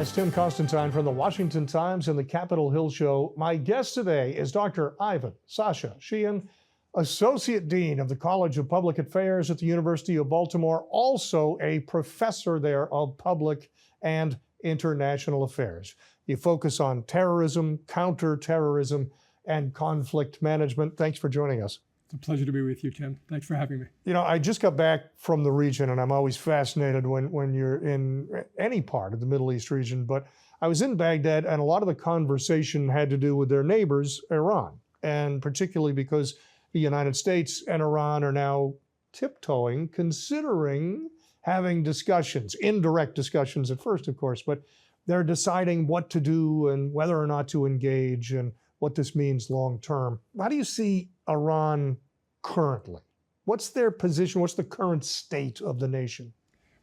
It's Tim Constantine from the Washington Times and the Capitol Hill Show. My guest today is Dr. Sascha Seehan, Associate Dean of the College of Public Affairs at the University of Baltimore, also a professor there of public and international affairs. You focus on terrorism, counterterrorism, and conflict management. Thanks for joining us. It's a pleasure to be with you, Tim. Thanks for having me. You know, I just got back from the region, and I'm always fascinated when you're in any part of the Middle East region, but I was in Baghdad, and a lot of the conversation had to do with their neighbors, Iran, and particularly because the United States and Iran are now tiptoeing, considering having discussions, indirect discussions at first, of course, but they're deciding what to do and whether or not to engage and what this means long term. How do you see Iran currently? What's their position? What's the current state of the nation?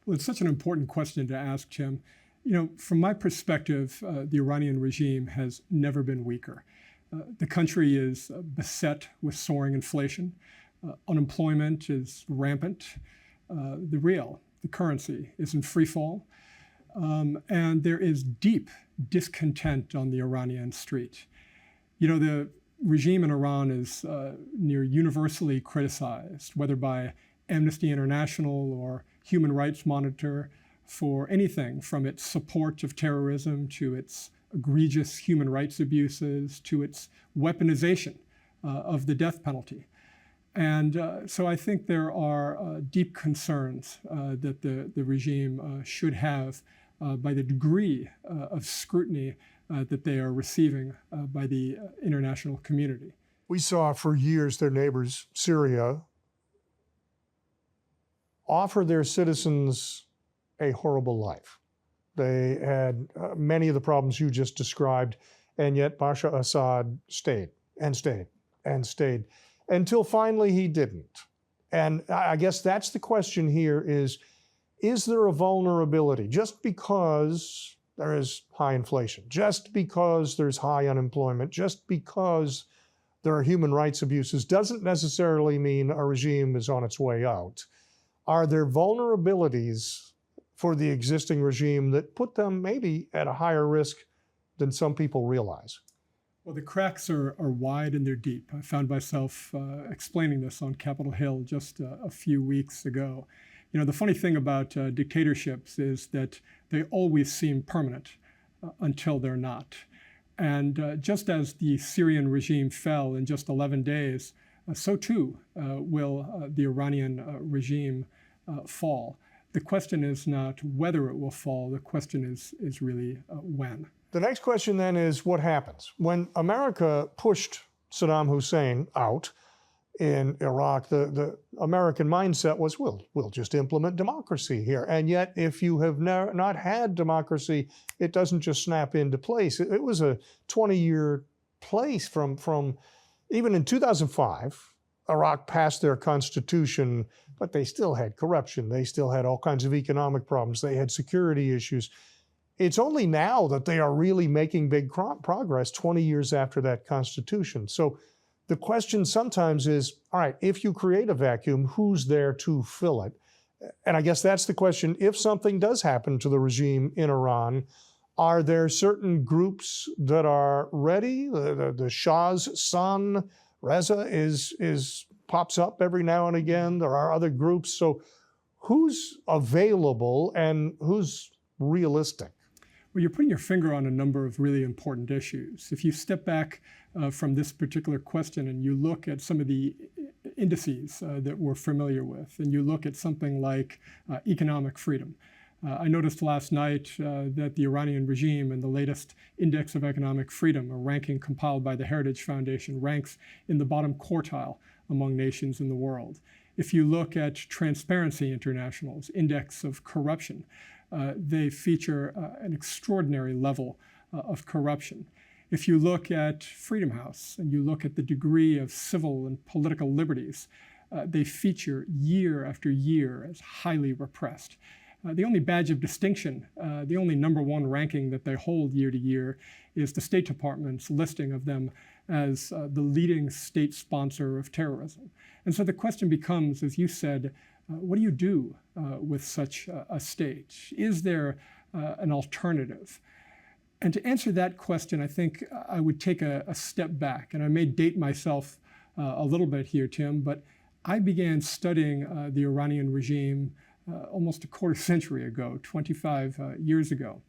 Well, it's such an important question to ask, Tim. You know, from my perspective, the Iranian regime has never been weaker. The country is beset with soaring inflation. Unemployment is rampant. The rial, the currency, is in free fall. And there is deep discontent on the Iranian street. You know, the regime in Iran is near universally criticized, whether by Amnesty International or Human Rights Monitor, for anything from its support of terrorism to its egregious human rights abuses to its weaponization of the death penalty. And so I think there are deep concerns that the regime should have by the degree of scrutiny that they are receiving by the international community. We saw for years their neighbors, Syria, offer their citizens a horrible life. They had many of the problems you just described, and yet Bashar Assad stayed and stayed and stayed until finally he didn't. And I guess that's the question here is there a vulnerability? Just because there is high inflation, just because there's high unemployment, just because there are human rights abuses, doesn't necessarily mean a regime is on its way out. Are there vulnerabilities for the existing regime that put them maybe at a higher risk than some people realize? Well, the cracks are wide and they're deep. I found myself explaining this on Capitol Hill just a few weeks ago. You know, the funny thing about dictatorships is that they always seem permanent until they're not. And just as the Syrian regime fell in just 11 days, so too will the Iranian regime fall. The question is not whether it will fall, the question is really when. The next question then is what happens? When America pushed Saddam Hussein out in Iraq, the American mindset was, we'll just implement democracy here. And yet, if you have not had democracy, it doesn't just snap into place. It was a 20-year place from even in 2005, Iraq passed their constitution, but they still had corruption. They still had all kinds of economic problems. They had security issues. It's only now that they are really making big progress 20 years after that constitution. So the question sometimes is, all right, if you create a vacuum, who's there to fill it? And I guess that's the question. If something does happen to the regime in Iran, are there certain groups that are ready? The Shah's son, Reza, pops up every now and again. There are other groups. So who's available and who's realistic? Well, you're putting your finger on a number of really important issues. If you step back from this particular question and you look at some of the indices that we're familiar with, and you look at something like economic freedom. I noticed last night that the Iranian regime in the latest Index of Economic Freedom, a ranking compiled by the Heritage Foundation, ranks in the bottom quartile among nations in the world. If you look at Transparency International's Index of Corruption, they feature an extraordinary level of corruption. If you look at Freedom House and you look at the degree of civil and political liberties, they feature year after year as highly repressed. The only badge of distinction, the only #1 ranking that they hold year to year is the State Department's listing of them as the leading state sponsor of terrorism. And so the question becomes, as you said, what do you do with such a state? Is there an alternative? And to answer that question, I think I would take a step back, and I may date myself a little bit here, Tim, but I began studying the Iranian regime almost a quarter century ago, 25 years ago.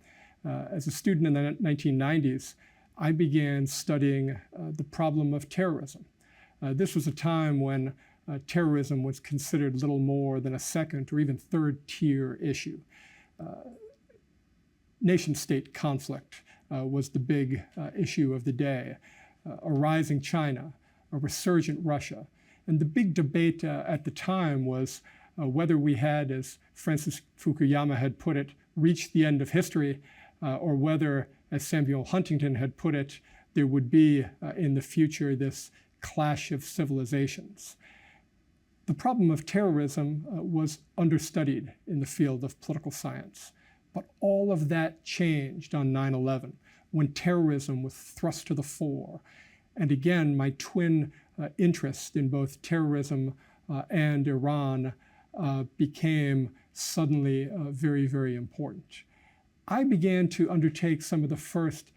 As a student in the 1990s, I began studying the problem of terrorism. This was a time when terrorism was considered little more than a second or even third tier issue. Nation-state conflict was the big issue of the day. A rising China, a resurgent Russia. And the big debate at the time was whether we had, as Francis Fukuyama had put it, reached the end of history, or whether, as Samuel Huntington had put it, there would be in the future this clash of civilizations. The problem of terrorism was understudied in the field of political science. But all of that changed on 9/11, when terrorism was thrust to the fore. And again, my twin interest in both terrorism and Iran became suddenly very, very important. I began to undertake some of the first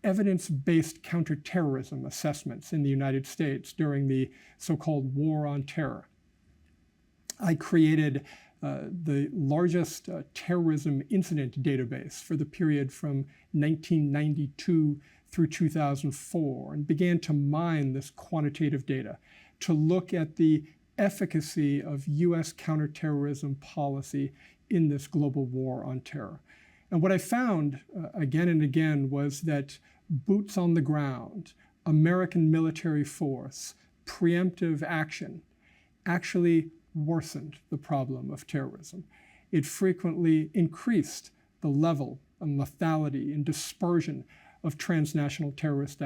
evidence-based counterterrorism assessments in the United States during the so-called War on Terror. I created the largest terrorism incident database for the period from 1992 through 2004, and began to mine this quantitative data to look at the efficacy of US counterterrorism policy in this global war on terror. And what I found again and again was that boots on the ground, American military force, preemptive action actually worsened the problem of terrorism. It frequently increased the level and lethality and dispersion of transnational terrorist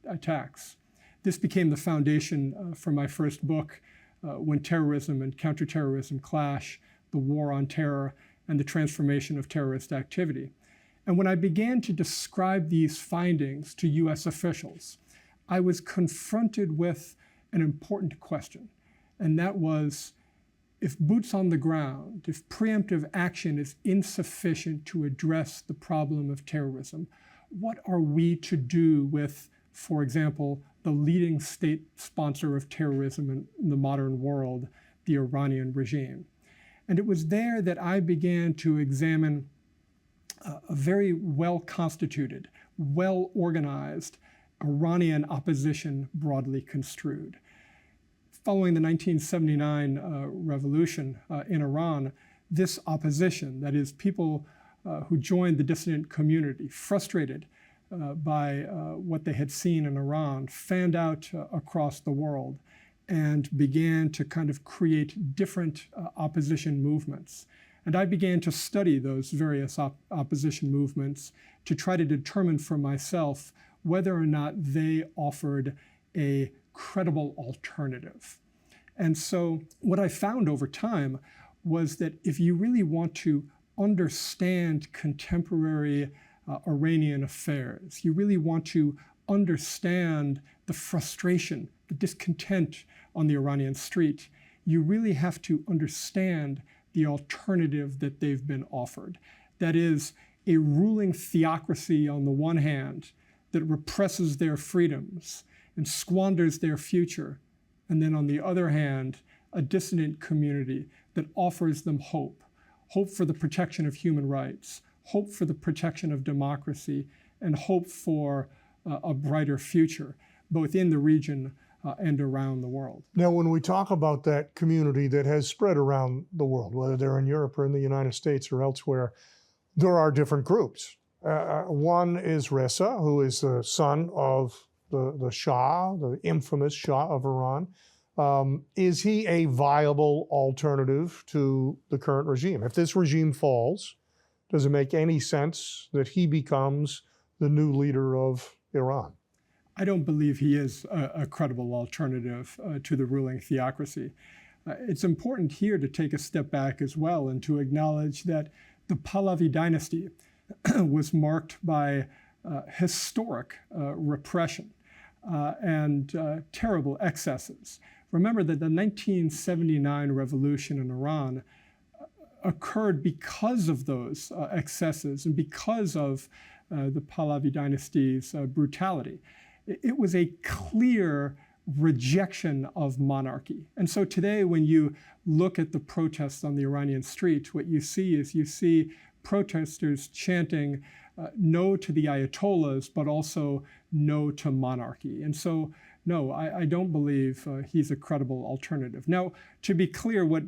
attacks. This became the foundation for my first book, When Terrorism and Counterterrorism Clash, The War on Terror and the Transformation of Terrorist Activity. And when I began to describe these findings to US officials, I was confronted with an important question, and that was, if boots on the ground, if preemptive action is insufficient to address the problem of terrorism, what are we to do with, for example, the leading state sponsor of terrorism in the modern world, the Iranian regime? And it was there that I began to examine a very well-constituted, well-organized Iranian opposition broadly construed. Following the 1979 revolution in Iran, this opposition, that is, people who joined the dissident community, frustrated by what they had seen in Iran, fanned out across the world and began to kind of create different opposition movements. And I began to study those various opposition movements to try to determine for myself whether or not they offered a credible alternative. And so what I found over time was that if you really want to understand contemporary Iranian affairs, you really want to understand the frustration, the discontent on the Iranian street, you really have to understand the alternative that they've been offered. That is, a ruling theocracy on the one hand that represses their freedoms and squanders their future, and then on the other hand, a dissident community that offers them hope, hope for the protection of human rights, hope for the protection of democracy, and hope for a brighter future, both in the region and around the world. Now, when we talk about that community that has spread around the world, whether they're in Europe or in the United States or elsewhere, there are different groups. One is Reza, who is the son of the Shah, the infamous Shah of Iran. Is he a viable alternative to the current regime? If this regime falls, does it make any sense that he becomes the new leader of Iran? I don't believe he is a credible alternative to the ruling theocracy. It's important here to take a step back as well and to acknowledge that the Pahlavi dynasty was marked by historic repression and terrible excesses. Remember that the 1979 revolution in Iran occurred because of those excesses and because of the Pahlavi dynasty's brutality. It was a clear rejection of monarchy. And so today, when you look at the protests on the Iranian street, what you see protesters chanting no to the Ayatollahs, but also no to monarchy. And so, no, I don't believe he's a credible alternative. Now, to be clear, what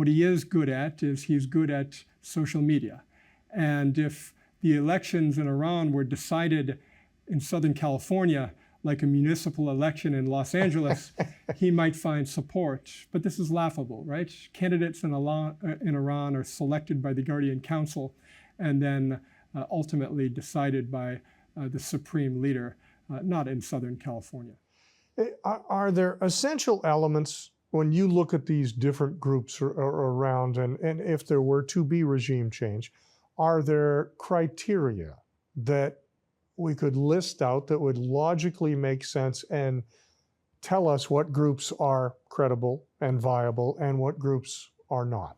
he is good at is he's good at social media. And if the elections in Iran were decided in Southern California, like a municipal election in Los Angeles, he might find support. But this is laughable, right? Candidates in Iran are selected by the Guardian Council and then ultimately decided by the supreme leader, not in Southern California. Are there essential elements when you look at these different groups around, and if there were to be regime change, are there criteria that we could list out that would logically make sense and tell us what groups are credible and viable and what groups are not?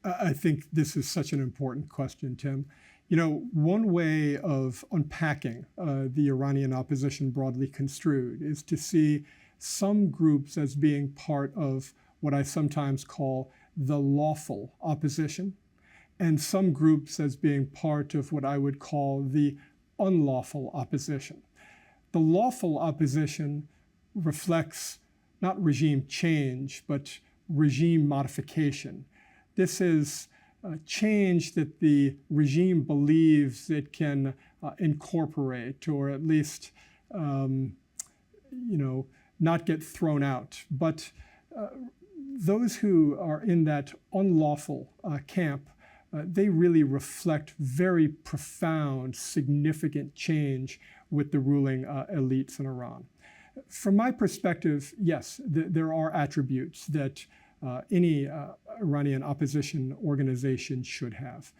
I think this is such an important question, Tim. You know, one way of unpacking the Iranian opposition broadly construed is to see some groups as being part of what I sometimes call the lawful opposition, and some groups as being part of what I would call the unlawful opposition. The lawful opposition reflects not regime change, but regime modification. This is change that the regime believes it can incorporate, or at least, not get thrown out. But those who are in that unlawful camp, they really reflect very profound, significant change with the ruling elites in Iran. From my perspective, yes, there are attributes that any Iranian opposition organization should have.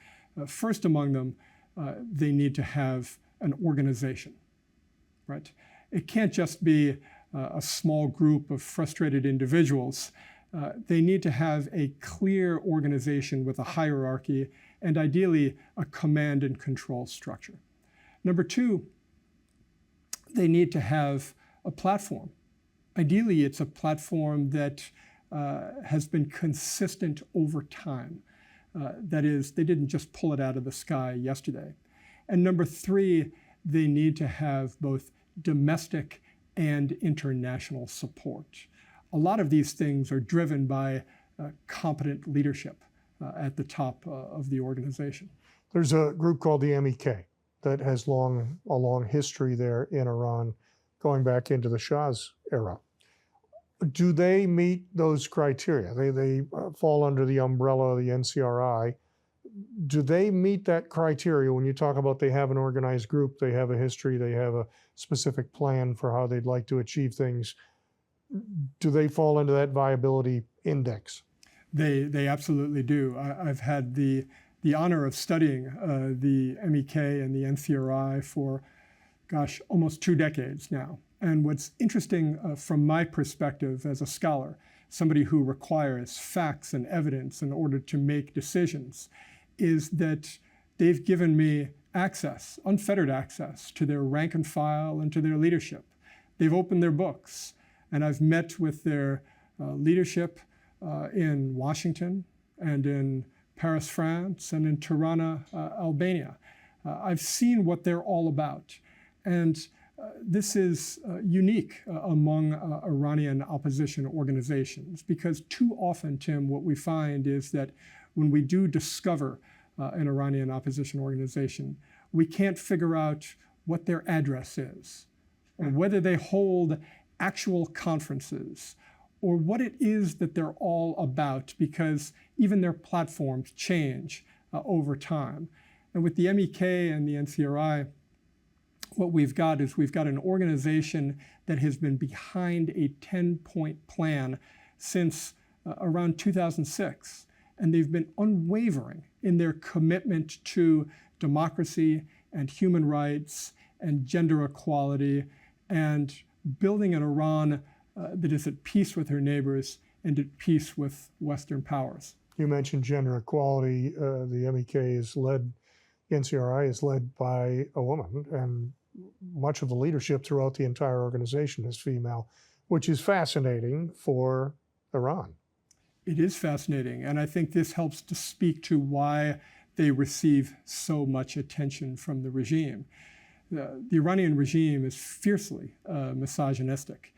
First among them, they need to have an organization, right? It can't just be a small group of frustrated individuals. They need to have a clear organization with a hierarchy and ideally a command and control structure. Number two, they need to have a platform. Ideally, it's a platform that has been consistent over time. That is, they didn't just pull it out of the sky yesterday. And number three, they need to have both domestic and international support. A lot of these things are driven by competent leadership at the top of the organization. There's a group called the MEK that has a long history there in Iran, going back into the Shah's era. Do they meet those criteria? They fall under the umbrella of the NCRI. Do they meet that criteria when you talk about they have an organized group, they have a history, they have a specific plan for how they'd like to achieve things? Do they fall into that viability index? They absolutely do. I've had the honor of studying the MEK and the NCRI for, almost 2 decades now. And what's interesting from my perspective as a scholar, somebody who requires facts and evidence in order to make decisions, is that they've given me access, unfettered access, to their rank and file and to their leadership. They've opened their books, and I've met with their leadership in Washington and in Paris, France, and in Tirana, Albania. I've seen what they're all about. And this is unique among Iranian opposition organizations, because too often, Tim, what we find is that when we do discover an Iranian opposition organization, we can't figure out what their address is, or whether they hold actual conferences, or what it is that they're all about, because even their platforms change over time. And with the MEK and the NCRI, what we've got an organization that has been behind a 10-point plan since around 2006. And they've been unwavering in their commitment to democracy and human rights and gender equality and building an Iran that is at peace with her neighbors and at peace with Western powers. You mentioned gender equality. The MEK is led, NCRI is led by a woman, and much of the leadership throughout the entire organization is female, which is fascinating for Iran. It is fascinating, and I think this helps to speak to why they receive so much attention from the regime. The Iranian regime is fiercely misogynistic.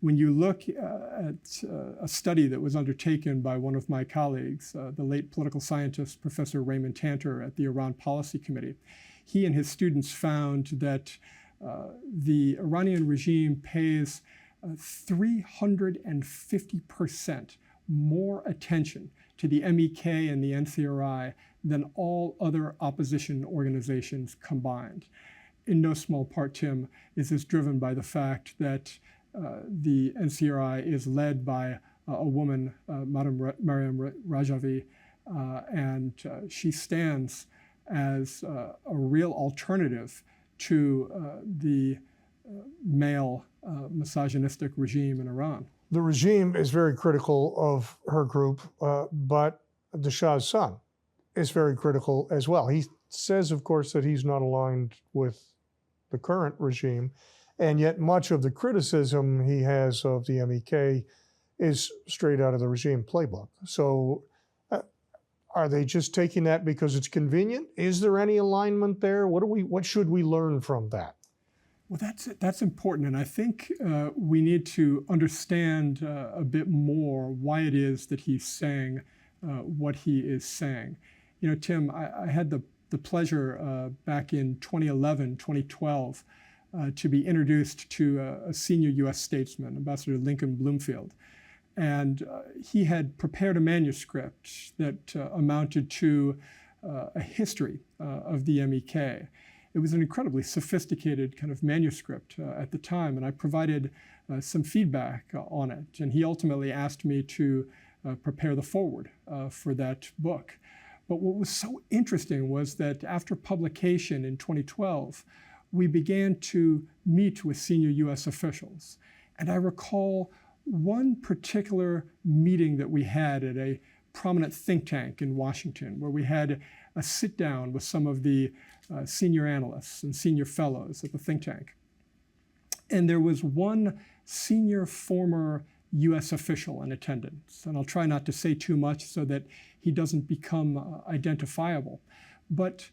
When you look at a study that was undertaken by one of my colleagues, the late political scientist, Professor Raymond Tanter at the Iran Policy Committee, he and his students found that the Iranian regime pays 350% more attention to the MEK and the NCRI than all other opposition organizations combined. In no small part, Tim, is this driven by the fact that the NCRI is led by a woman, Madam Mariam Rajavi, and she stands as a real alternative to the male misogynistic regime in Iran. The regime is very critical of her group, but the Shah's son is very critical as well. He says, of course, that he's not aligned with the current regime, and yet much of the criticism he has of the MEK is straight out of the regime playbook. So are they just taking that because it's convenient? Is there any alignment there? What should we learn from that? Well, that's important, and I think we need to understand a bit more why it is that he's saying what he is saying. You know, Tim, I had the pleasure back in 2011, 2012, to be introduced to a senior U.S. statesman, Ambassador Lincoln Bloomfield. And he had prepared a manuscript that amounted to a history of the MEK. It was an incredibly sophisticated kind of manuscript at the time, and I provided some feedback on it. And he ultimately asked me to prepare the foreword for that book. But what was so interesting was that after publication in 2012, we began to meet with senior U.S. officials. And I recall one particular meeting that we had at a prominent think tank in Washington, where we had a sit down with some of the senior analysts and senior fellows at the think tank. And there was one senior former U.S. official in attendance. And I'll try not to say too much so that he doesn't become identifiable. But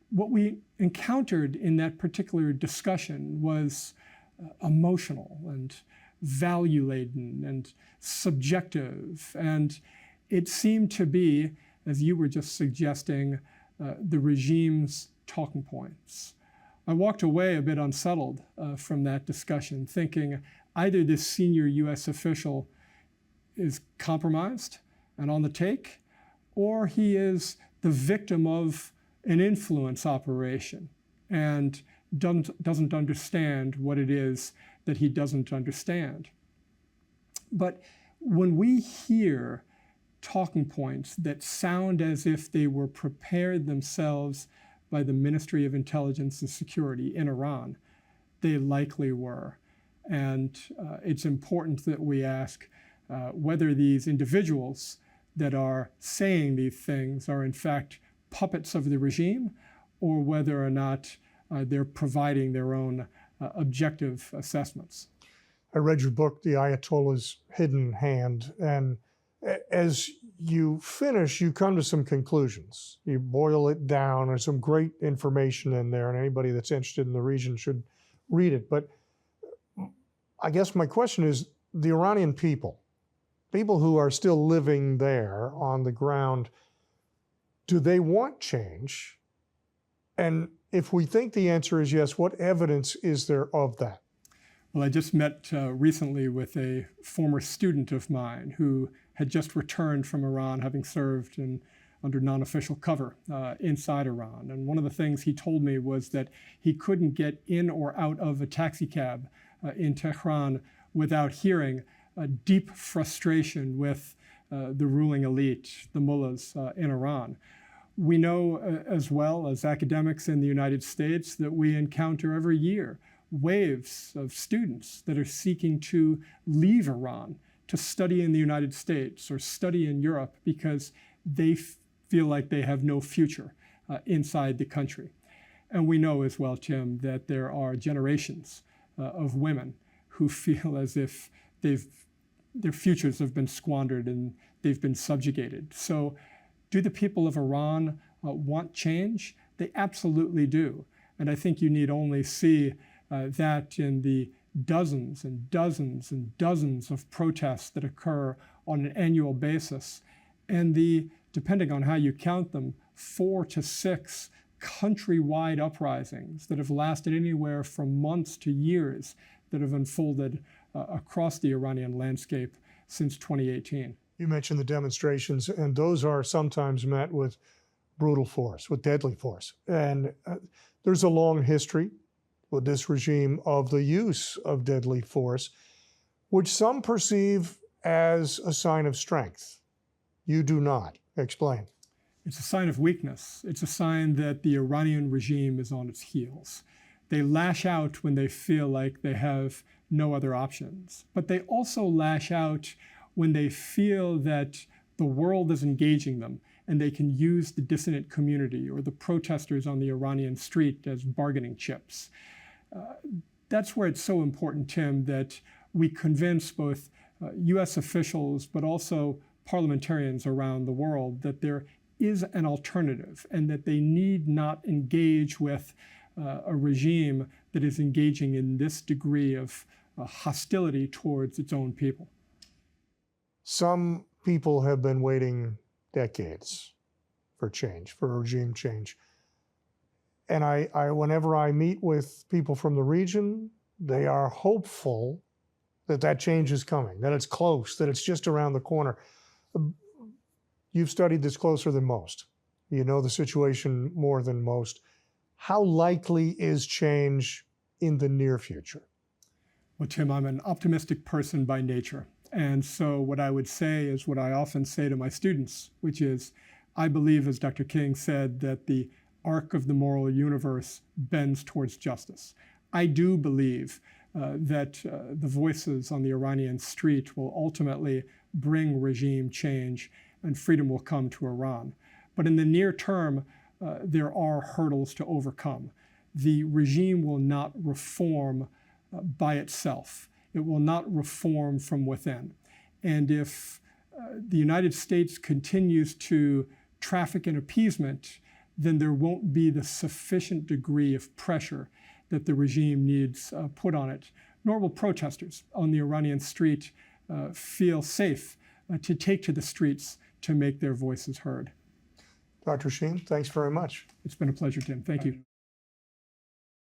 what we encountered in that particular discussion was emotional and value-laden and subjective. And it seemed to be, as you were just suggesting, the regime's talking points. I walked away a bit unsettled from that discussion, thinking either this senior U.S. official is compromised and on the take, or he is the victim of an influence operation and doesn't understand what it is that he doesn't understand. But when we hear talking points that sound as if they were prepared themselves by the Ministry of Intelligence and Security in Iran, they likely were. And it's important that we ask whether these individuals that are saying these things are in fact puppets of the regime, or whether or not they're providing their own objective assessments. I read your book, The Ayatollah's Hidden Hand, and as you finish, you come to some conclusions. You boil it down. There's some great information in there, and anybody that's interested in the region should read it. But I guess my question is, the Iranian people who are still living there on the ground, do they want change? And if we think the answer is yes, what evidence is there of that? Well, I just met recently with a former student of mine who had just returned from Iran, having served under non-official cover inside Iran. And one of the things he told me was that he couldn't get in or out of a taxi cab in Tehran without hearing a deep frustration with the ruling elite, the mullahs in Iran. We know as well as academics in the United States that we encounter every year waves of students that are seeking to leave Iran to study in the United States or study in Europe because they feel like they have no future inside the country. And we know as well, Tim, that there are generations of women who feel as if their futures have been squandered and they've been subjugated. So do the people of Iran want change? They absolutely do. And I think you need only see that in the dozens and dozens and dozens of protests that occur on an annual basis, and the, depending on how you count them, 4 to 6 countrywide uprisings that have lasted anywhere from months to years that have unfolded across the Iranian landscape since 2018. You mentioned the demonstrations, and those are sometimes met with brutal force, with deadly force. And there's a long history with this regime of the use of deadly force, which some perceive as a sign of strength. You do not. Explain. It's a sign of weakness. It's a sign that the Iranian regime is on its heels. They lash out when they feel like they have no other options. But they also lash out when they feel that the world is engaging them and they can use the dissident community or the protesters on the Iranian street as bargaining chips. That's where it's so important, Tim, that we convince both US officials but also parliamentarians around the world that there is an alternative and that they need not engage with a regime that is engaging in this degree of hostility towards its own people. Some people have been waiting decades for change, for a regime change. And whenever I meet with people from the region, they are hopeful that that change is coming, that it's close, that it's just around the corner. You've studied this closer than most. You know the situation more than most. How likely is change in the near future? Well, Tim, I'm an optimistic person by nature. And so what I would say is what I often say to my students, which is, I believe, as Dr. King said, that the arc of the moral universe bends towards justice. I do believe that the voices on the Iranian street will ultimately bring regime change and freedom will come to Iran. But in the near term, there are hurdles to overcome. The regime will not reform by itself. It will not reform from within. And if the United States continues to traffic in appeasement, then there won't be the sufficient degree of pressure that the regime needs put on it, nor will protesters on the Iranian street feel safe to take to the streets to make their voices heard. Dr. Seehan, thanks very much. It's been a pleasure, Tim. Thank you.